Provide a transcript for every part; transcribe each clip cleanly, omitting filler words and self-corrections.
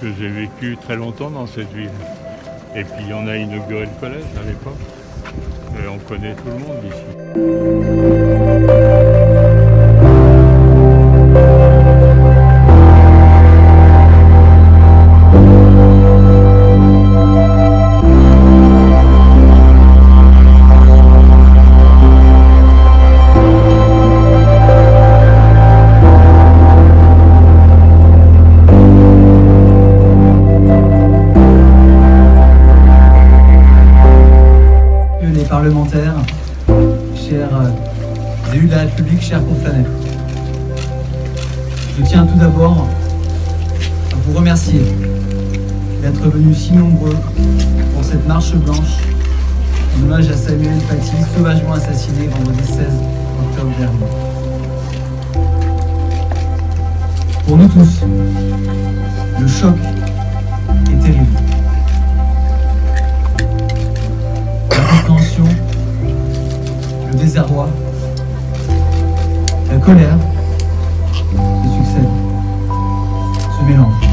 que j'ai vécu très longtemps dans cette ville. Et puis on a inauguré le collège à l'époque. Et on connaît tout le monde ici. Parlementaires, chers élus de la République, chers confrères. Je tiens tout d'abord à vous remercier d'être venus si nombreux pour cette marche blanche en hommage à Samuel Paty, sauvagement assassiné vendredi 16 octobre dernier. Pour nous tous, le choc est terrible. Le désarroi, la colère se succèdent, se mélangent.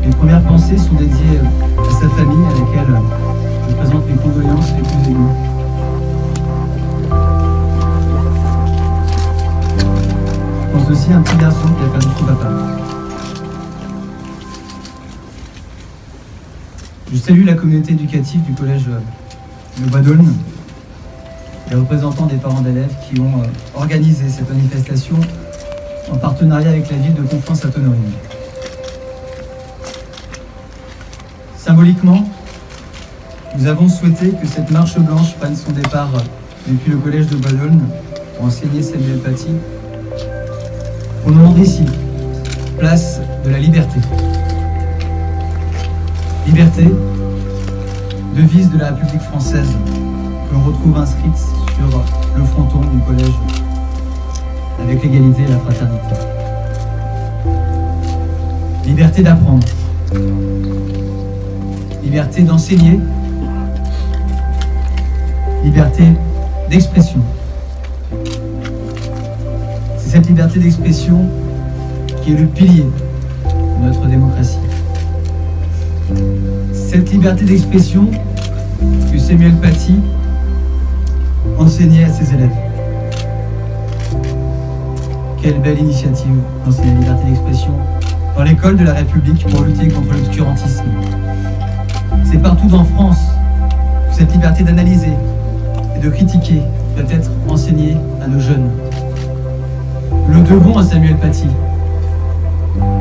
Les premières pensées sont dédiées à sa famille à laquelle je présente mes condoléances les plus émues. Je pense aussi à un petit garçon qui a perdu son papa. Je salue la communauté éducative du collège Le Bois d'Aulne, les représentants des parents d'élèves qui ont organisé cette manifestation en partenariat avec la ville de Conflans-Sainte-Honorine. Symboliquement, nous avons souhaité que cette marche blanche prenne son départ depuis le collège de Bois d'Aulne pour enseigner Samuel Paty au nom d'ici, place de la Liberté. Liberté, devise de la République française que l'on retrouve inscrite sur le fronton du collège avec l'égalité et la fraternité. Liberté d'apprendre, liberté d'enseigner, liberté d'expression. C'est cette liberté d'expression qui est le pilier de notre démocratie. Cette liberté d'expression que Samuel Paty enseignait à ses élèves. Quelle belle initiative d'enseigner la liberté d'expression dans l'école de la République pour lutter contre l'obscurantisme. C'est partout en France que cette liberté d'analyser et de critiquer doit être enseignée à nos jeunes. Nous le devons à Samuel Paty.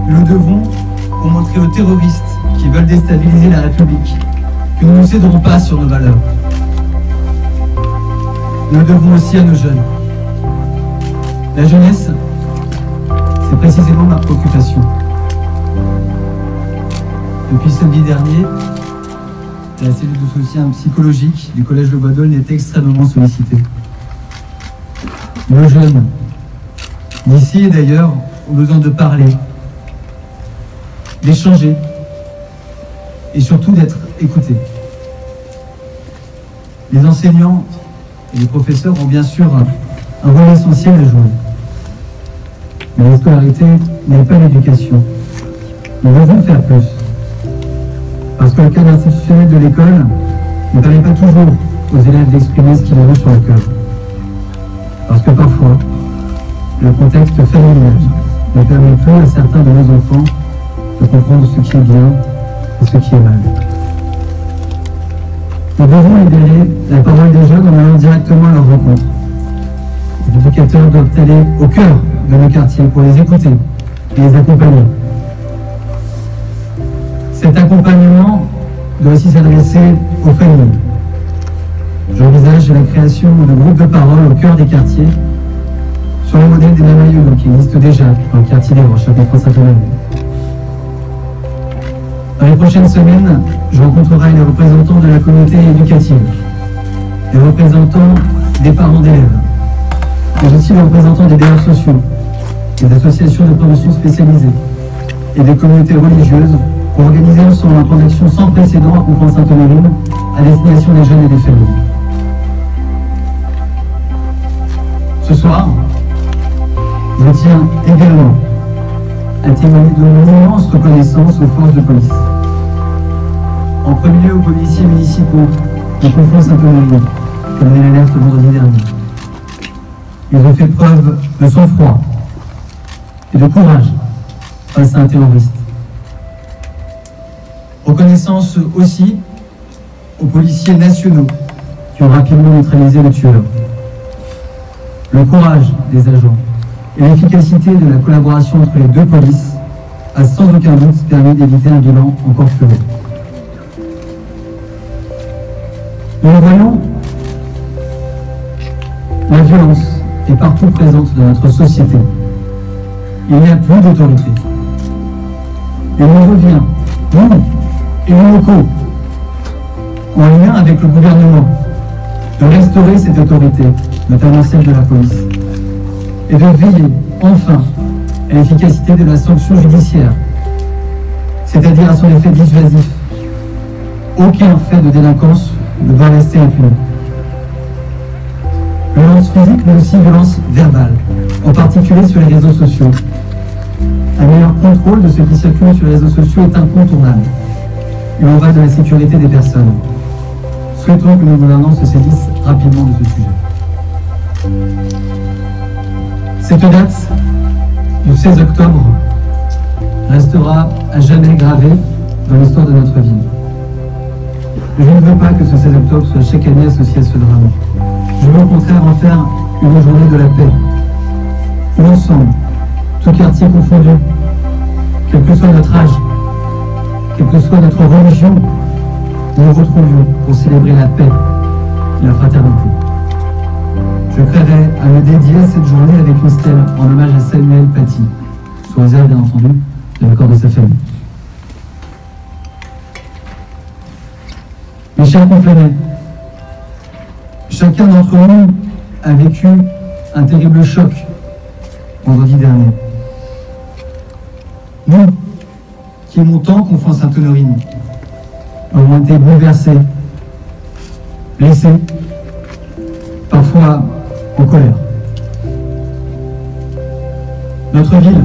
Nous le devons pour montrer aux terroristes qui veulent déstabiliser la République que nous ne céderons pas sur nos valeurs. Nous le devons aussi à nos jeunes. La jeunesse, c'est précisément ma préoccupation. Depuis samedi dernier, la cellule de soutien psychologique du collège Le Bois d'Aulne est extrêmement sollicitée. Nos jeunes, d'ici et d'ailleurs, ont besoin de parler, d'échanger et surtout d'être écoutés. Les enseignants et les professeurs ont bien sûr un rôle essentiel à jouer. Mais la scolarité n'est pas l'éducation. Nous devons faire plus. Parce que le cadre institutionnel de l'école ne permet pas toujours aux élèves d'exprimer ce qu'ils ont sur le cœur. Parce que parfois, le contexte familial ne permet plus à certains de nos enfants de comprendre ce qui est bien et ce qui est mal. Nous devons libérer la parole des jeunes en allant directement à leur rencontre. Les éducateurs doivent aller au cœur de nos quartiers pour les écouter et les accompagner. Cet accompagnement doit aussi s'adresser aux familles. J'envisage la création de groupes de parole au cœur des quartiers sur le modèle des Mamailleux qui existent déjà dans le quartier des Roches, à Conflans-Sainte-Honorine. Dans les prochaines semaines, je rencontrerai les représentants de la communauté éducative, les représentants des parents d'élèves, mais aussi les représentants des bailleurs sociaux, des associations de promotion spécialisées et des communautés religieuses pour organiser ensemble un plan d'action sans précédent à Conflans-Sainte-Honorine à destination des jeunes et des familles. Ce soir, je tiens également a témoigné de mon immense reconnaissance aux forces de police. En premier lieu aux policiers municipaux de Conflans-Sainte-Honorine, qui ont donné l'alerte vendredi dernier. Ils ont fait preuve de sang-froid et de courage face à un terroriste. Reconnaissance aussi aux policiers nationaux qui ont rapidement neutralisé le tueur. Le courage des agents et l'efficacité de la collaboration entre les deux polices a sans aucun doute permis d'éviter un bilan encore plus lourd. Nous le voyons, la violence est partout présente dans notre société. Il n'y a plus d'autorité. Et on revient, nous et les locaux, en lien avec le gouvernement, de restaurer cette autorité, notamment celle de la police, et de veiller enfin à l'efficacité de la sanction judiciaire, c'est-à-dire à son effet dissuasif. Aucun fait de délinquance ne doit rester impuni. Violence physique, mais aussi violence verbale, en particulier sur les réseaux sociaux. Un meilleur contrôle de ce qui circule sur les réseaux sociaux est incontournable. Il en va de la sécurité des personnes. Souhaitons que nos gouvernants se saisissent rapidement de ce sujet. Cette date du 16 octobre restera à jamais gravée dans l'histoire de notre ville. Je ne veux pas que ce 16 octobre soit chaque année associé à ce drame. Je veux au contraire en faire une journée de la paix. L'ensemble, tout quartier confondu, quel que soit notre âge, quelle que soit notre religion, nous nous retrouvions pour célébrer la paix et la fraternité. Je créerai à me dédier cette journée avec une stèle en hommage à Samuel Paty, sous réserve bien entendu de l'accord de sa famille. Mes chers confrères, chacun d'entre nous a vécu un terrible choc vendredi dernier. Nous, qui aimons tant Conflans-Sainte-Honorine, avons été bouleversés, blessés, parfois en colère. Notre ville,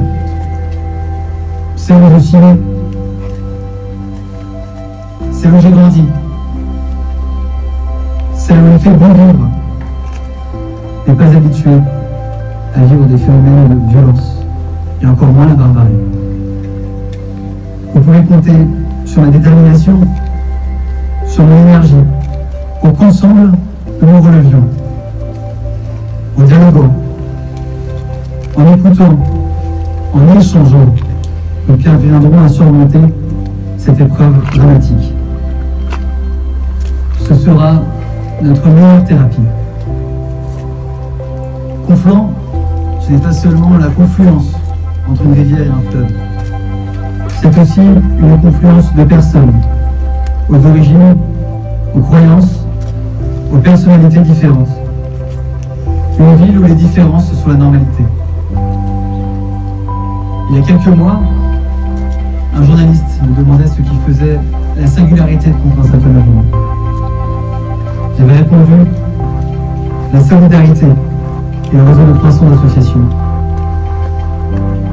celle où je suis né, celle où j'ai grandi, celle où il fait bon vivre, n'est pas habituée à vivre des phénomènes de violence, et encore moins la barbarie. Vous pouvez compter sur ma détermination, sur mon énergie, pour qu'ensemble, nous nous relevions, en dialoguant, en écoutant, en échangeant, nous parviendrons à surmonter cette épreuve dramatique. Ce sera notre meilleure thérapie. Conflans, ce n'est pas seulement la confluence entre une rivière et un fleuve. C'est aussi une confluence de personnes, aux origines, aux croyances, aux personnalités différentes. Une ville où les différences sont la normalité. Il y a quelques mois, un journaliste me demandait ce qui faisait la singularité de Conflans-Sainte-Honorine. J'avais répondu la solidarité et le réseau de 300 associations.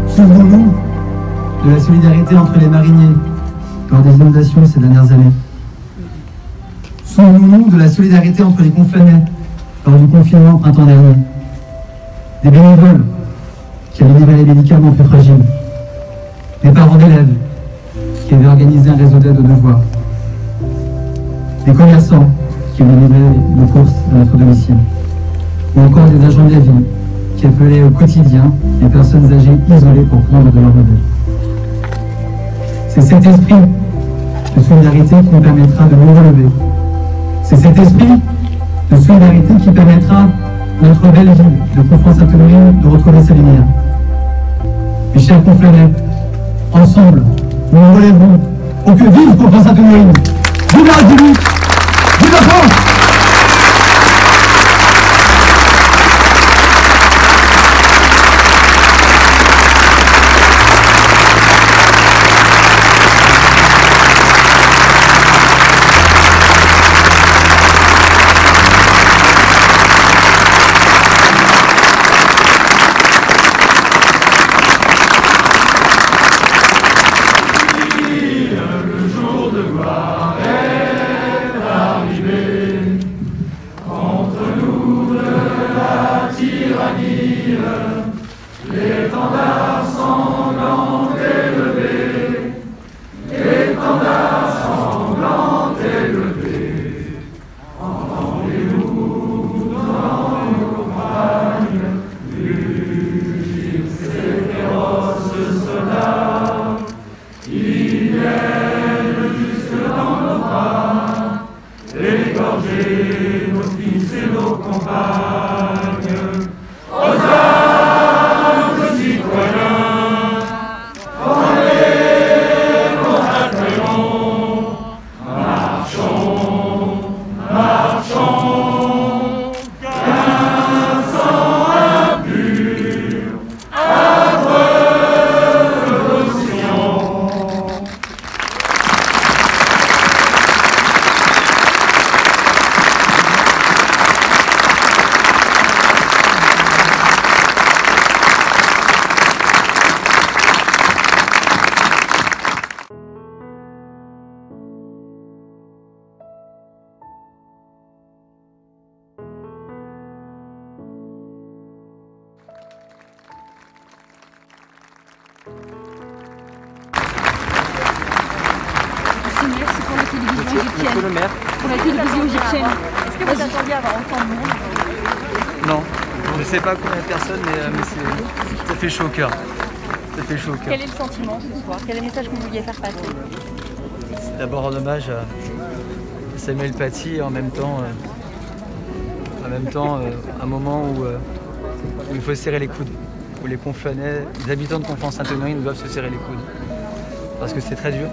Souvenons-nous de la solidarité entre les mariniers lors des inondations ces dernières années. Souvenons-nous de la solidarité entre les Conflanais lors du confinement au printemps dernier. Des bénévoles qui avaient livré les médicaments plus fragiles. Des parents d'élèves qui avaient organisé un réseau d'aide aux devoirs. Des commerçants qui avaient livré nos courses à notre domicile. Ou encore des agents de la ville qui appelaient au quotidien les personnes âgées isolées pour prendre de leur modèle. C'est cet esprit de solidarité qui nous permettra de nous relever. C'est cet esprit de solidarité qui permettra à notre belle ville de Conflans-Sainte-Honorine de retrouver sa lumière. Mes chers confrères, ensemble, nous nous relèverons pour que vive Conflans-Sainte-Honorine. Vive la République! Vive la France! Monsieur le maire, c'est pour la télévision égyptienne. Monsieur le maire. Pour la télévision égyptienne. Est-ce que vous attendiez à avoir autant de monde? Non, je ne sais pas combien de personnes, mais ça fait chaud au cœur. Ça fait chaud au cœur. Quel est le sentiment ce soir? Quel est le message que vous vouliez faire passer? C'est d'abord un hommage à Samuel Paty et en même temps un moment où il faut serrer les coudes, où les Conflannais, les habitants de Conflans-Sainte-Honorine doivent se serrer les coudes. Parce que c'est très dur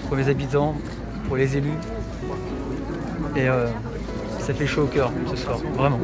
pour les habitants, pour les élus. Et ça fait chaud au cœur ce soir, vraiment.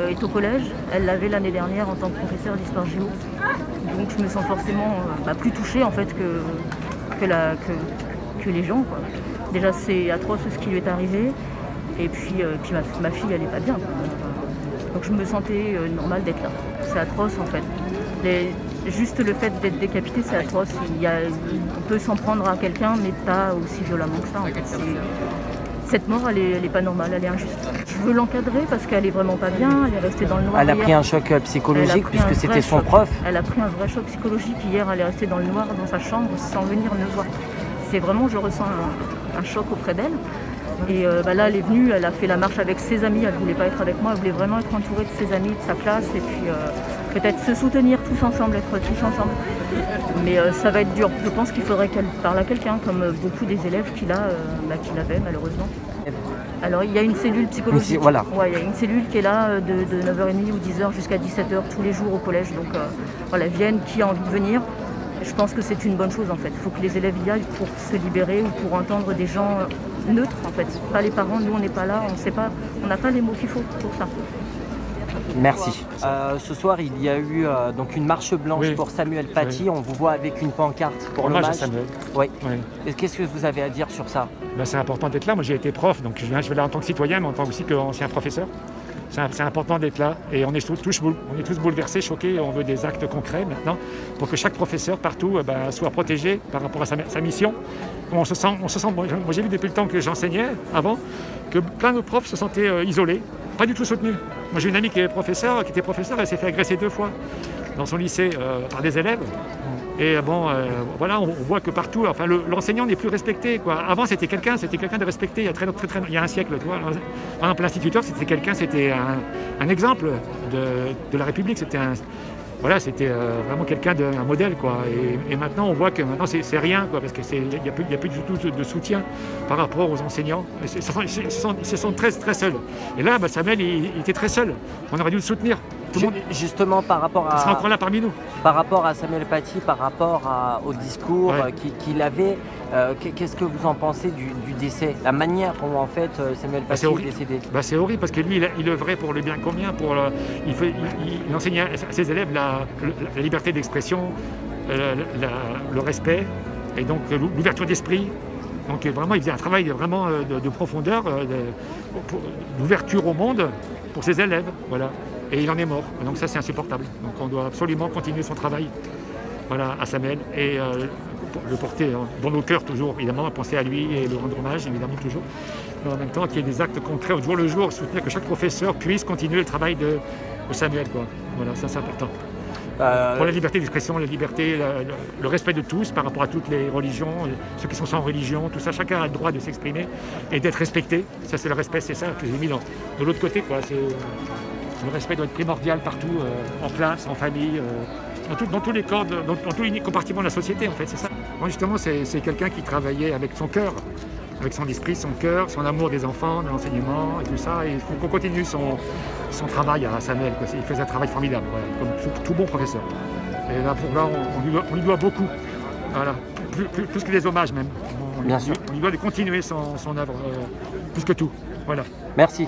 Est au collège, elle l'avait l'année dernière en tant que professeure d'histoire géo. Donc je me sens forcément plus touchée en fait que les gens, quoi. Déjà c'est atroce ce qui lui est arrivé et puis ma fille elle est pas bien. Donc je me sentais normal d'être là. C'est atroce en fait. Juste le fait d'être décapité c'est atroce. On peut s'en prendre à quelqu'un mais pas aussi violemment que ça en fait. Cette mort, elle est pas normale, elle est injuste. Je veux l'encadrer parce qu'elle est vraiment pas bien, elle est restée dans le noir. Elle a pris un choc psychologique puisque c'était son prof. Elle a pris un vrai choc psychologique. Hier, elle est restée dans le noir dans sa chambre sans venir me voir. C'est vraiment, je ressens un choc auprès d'elle. Et là, elle est venue, elle a fait la marche avec ses amis, elle voulait pas être avec moi, elle voulait vraiment être entourée de ses amis, de sa classe et puis peut-être se soutenir tous ensemble, être tous ensemble. Mais ça va être dur. Je pense qu'il faudrait qu'elle parle à quelqu'un, comme beaucoup des élèves qu'il avait malheureusement. Alors il y a une cellule psychologique. Voilà. Ouais, il y a une cellule qui est là de 9h30 ou 10h jusqu'à 17h tous les jours au collège. Donc voilà, viennent qui a envie de venir. Je pense que c'est une bonne chose en fait. Il faut que les élèves y aillent pour se libérer ou pour entendre des gens neutres en fait. Pas les parents, nous on n'est pas là, on sait pas, on n'a pas les mots qu'il faut pour ça. Merci. Ce soir, il y a eu donc une marche blanche pour Samuel Paty. On vous voit avec une pancarte pour l'hommage à Samuel. Oui. Qu'est-ce que vous avez à dire sur ça? C'est important d'être là. Moi, j'ai été prof, donc je vais là en tant que citoyen, mais en tant aussi qu'ancien professeur. C'est important d'être là et on est tous bouleversés, choqués. On veut des actes concrets maintenant pour que chaque professeur partout soit protégé par rapport à sa mission. On se sent, moi j'ai vu depuis le temps que j'enseignais avant que plein de profs se sentaient isolés, pas du tout soutenus. Moi j'ai une amie qui était professeure, elle s'est fait agresser 2 fois dans son lycée par des élèves. Et voilà, on voit que partout, enfin, l'enseignant n'est plus respecté, quoi. Avant, c'était quelqu'un de respecté il y a un siècle, tu vois. Par exemple, l'instituteur, c'était un exemple de la République. C'était vraiment quelqu'un un modèle, quoi. Et maintenant, on voit que maintenant, c'est rien, quoi, parce qu'il n'y a plus du tout de soutien par rapport aux enseignants. Ils se sont très, très seuls. Et là, Samuel, il était très seul. On aurait dû le soutenir. Justement, par rapport à... Il sera encore là parmi nous. Par rapport à Samuel Paty, par rapport au discours qu'il avait, qu'est-ce que vous en pensez du décès? La manière dont en fait Samuel Paty est décédé? C'est horrible parce que lui, il œuvrait pour le bien commun, il enseignait à ses élèves la liberté d'expression, le respect et donc l'ouverture d'esprit. Donc vraiment, il faisait un travail vraiment de profondeur, d'ouverture au monde pour ses élèves. Voilà. Et il en est mort, donc ça c'est insupportable. Donc on doit absolument continuer son travail, voilà, à Samuel et le porter dans nos cœurs toujours, évidemment, penser à lui et le rendre hommage, évidemment, toujours. Mais en même temps, qu'il y ait des actes concrets au jour le jour, soutenir que chaque professeur puisse continuer le travail de Samuel, quoi. Voilà, ça c'est important. Pour la liberté d'expression, la liberté, le respect de tous par rapport à toutes les religions, ceux qui sont sans religion, tout ça, chacun a le droit de s'exprimer et d'être respecté. Ça c'est le respect, c'est ça que j'ai mis de l'autre côté, quoi. Le respect doit être primordial partout, en classe, en famille, dans tous les corps, dans tous les compartiments de la société, en fait, c'est ça. Moi, justement, c'est quelqu'un qui travaillait avec son cœur. avec son esprit, son cœur, son amour des enfants, de l'enseignement et tout ça. Et il faut qu'on continue son travail à Samuel. Il faisait un travail formidable, voilà, comme tout bon professeur. Et là, on lui doit beaucoup, voilà, plus que des hommages même. Bien sûr. On lui doit de continuer son œuvre, plus que tout. Voilà. Merci.